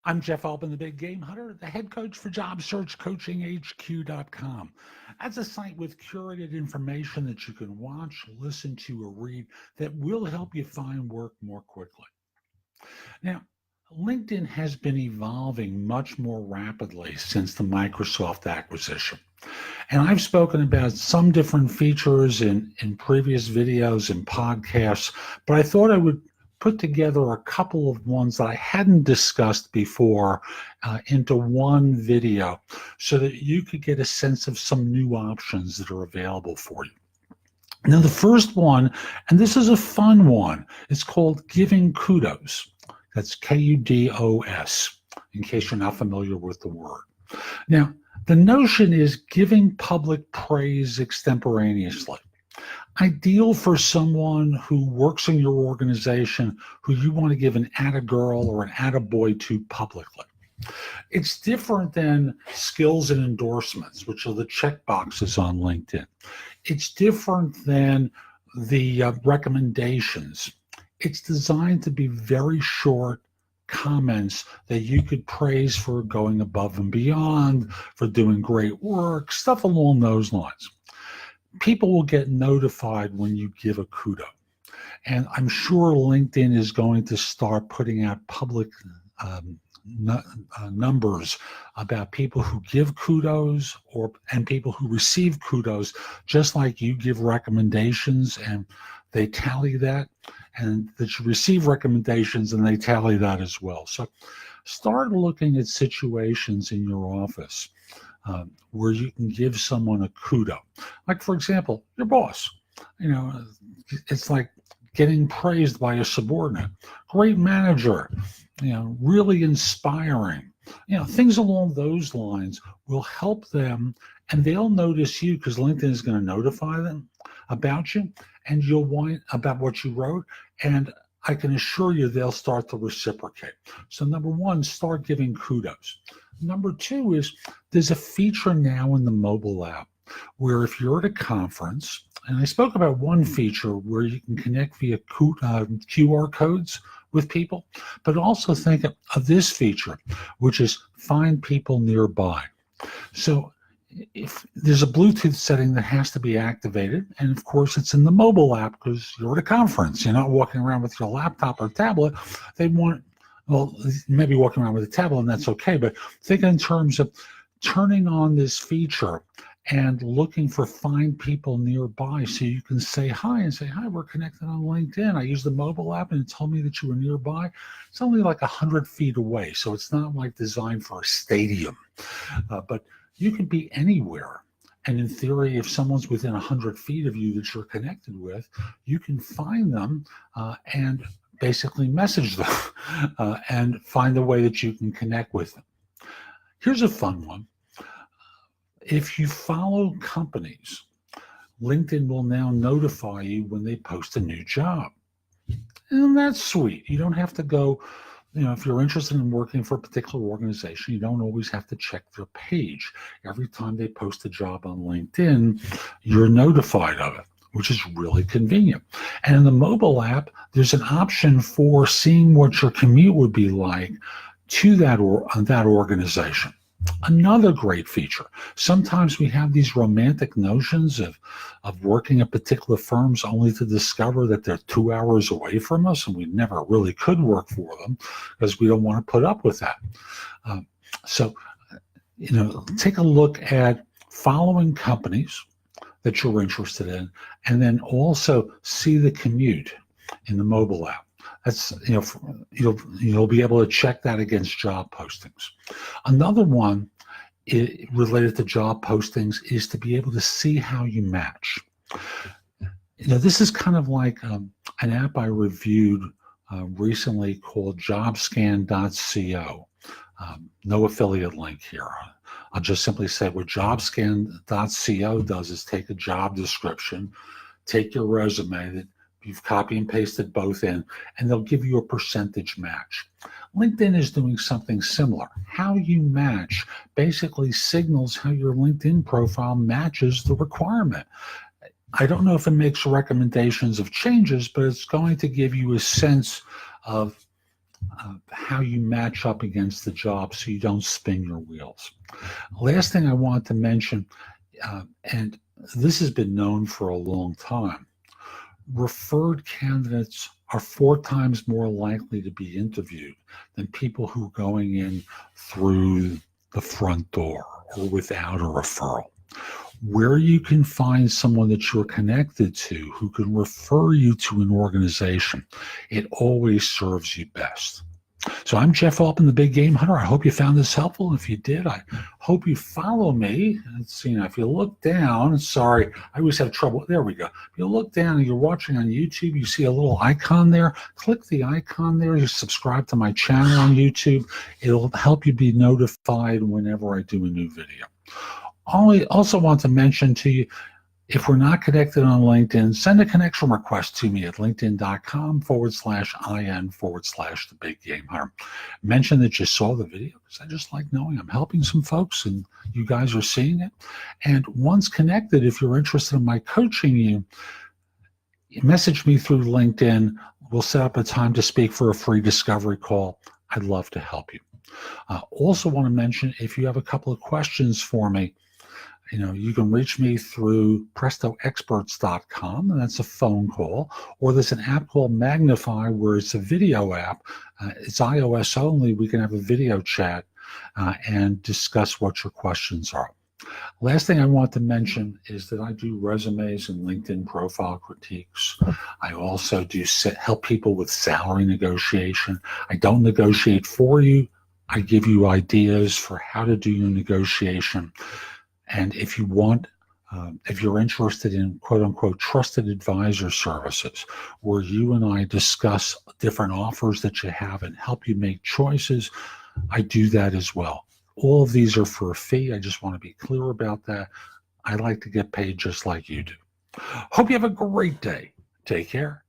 I'm Jeff Altman, the Big Game Hunter, the head coach for JobSearchCoachingHQ.com. That's a site with curated information that you can watch, listen to, or read that will help you find work more quickly. Now, LinkedIn has been evolving much more rapidly since the Microsoft acquisition. And I've spoken about some different features in previous videos and podcasts, but I thought I would put together a couple of ones that I hadn't discussed before into one video so that you could get a sense of some new options that are available for you. Now, the first one, and this is a fun one, it's called Giving Kudos. That's Kudos, in case you're not familiar with the word. Now, the notion is giving public praise extemporaneously. Ideal for someone who works in your organization who you want to give an atta-girl or an atta-boy to publicly. It's different than skills and endorsements, which are the check boxes on LinkedIn. It's different than the recommendations. It's designed to be very short comments that you could praise for going above and beyond, for doing great work, stuff along those lines. People will get notified when you give a kudo. And I'm sure LinkedIn is going to start putting out public numbers about people who give kudos and people who receive kudos, just like you give recommendations and they tally that, and that you receive recommendations and they tally that as well. So start looking at situations in your office where you can give someone a kudo. Like, for example, your boss. It's like getting praised by a subordinate. Great manager, really inspiring. Things along those lines will help them, and they'll notice you because LinkedIn is going to notify them about you, and you'll want about what you wrote, and I can assure you they'll start to reciprocate. So number one, start giving kudos. Number two is there's a feature now in the mobile app where if you're at a conference, and I spoke about one feature where you can connect via QR codes with people, but also think of this feature, which is find people nearby. So if there's a Bluetooth setting that has to be activated, and of course it's in the mobile app because you're at a conference, you're not walking around with your laptop or tablet. Well, maybe walking around with a tablet, and that's okay, but think in terms of turning on this feature and looking for find people nearby so you can say hi and say, hi, we're connected on LinkedIn. I used the mobile app and it told me that you were nearby. It's only like 100 feet away, so it's not like designed for a stadium, but you can be anywhere. And in theory, if someone's within 100 feet of you that you're connected with, you can find them and basically message them and find a way that you can connect with them. Here's a fun one. If you follow companies, LinkedIn will now notify you when they post a new job. And that's sweet. You don't have to go, if you're interested in working for a particular organization, you don't always have to check their page. Every time they post a job on LinkedIn, you're notified of it, which is really convenient. And in the mobile app, there's an option for seeing what your commute would be like to that organization. Another great feature. Sometimes we have these romantic notions of working at particular firms only to discover that they're 2 hours away from us and we never really could work for them because we don't want to put up with that. So take a look at following companies that you're interested in, and then also see the commute in the mobile app. That's you'll be able to check that against job postings. Another one related to job postings is to be able to see how you match. This is kind of like an app I reviewed recently called jobscan.co. No affiliate link here. I'll just simply say what jobscan.co does is take a job description, take your resume that you've copy and pasted both in, and they'll give you a percentage match. LinkedIn is doing something similar. How you match basically signals how your LinkedIn profile matches the requirement. I don't know if it makes recommendations of changes, but it's going to give you a sense of how you match up against the job so you don't spin your wheels. Last thing I want to mention, and this has been known for a long time, referred candidates are 4 times more likely to be interviewed than people who are going in through the front door or without a referral. Where you can find someone that you're connected to who can refer you to an organization, it always serves you best. So I'm Jeff Altman, the Big Game Hunter. I hope you found this helpful. If you did, I hope you follow me. Let's see, now, if you look down, sorry, I always have trouble. There we go. If you look down and you're watching on YouTube, you see a little icon there. Click the icon there. You subscribe to my channel on YouTube. It'll help you be notified whenever I do a new video. I also want to mention to you, if we're not connected on LinkedIn, send a connection request to me at linkedin.com/IN/the Big Game Hunter. Mention that you saw the video, because I just like knowing I'm helping some folks and you guys are seeing it. And once connected, if you're interested in my coaching you, message me through LinkedIn. We'll set up a time to speak for a free discovery call. I'd love to help you. Also want to mention, if you have a couple of questions for me, you can reach me through prestoexperts.com, and that's a phone call, or there's an app called Magnify where it's a video app. It's iOS only. We can have a video chat and discuss what your questions are. Last thing I want to mention is that I do resumes and LinkedIn profile critiques. I also do help people with salary negotiation. I don't negotiate for you. I give you ideas for how to do your negotiation. And if you want, if you're interested in quote unquote trusted advisor services, where you and I discuss different offers that you have and help you make choices, I do that as well. All of these are for a fee. I just want to be clear about that. I like to get paid just like you do. Hope you have a great day. Take care.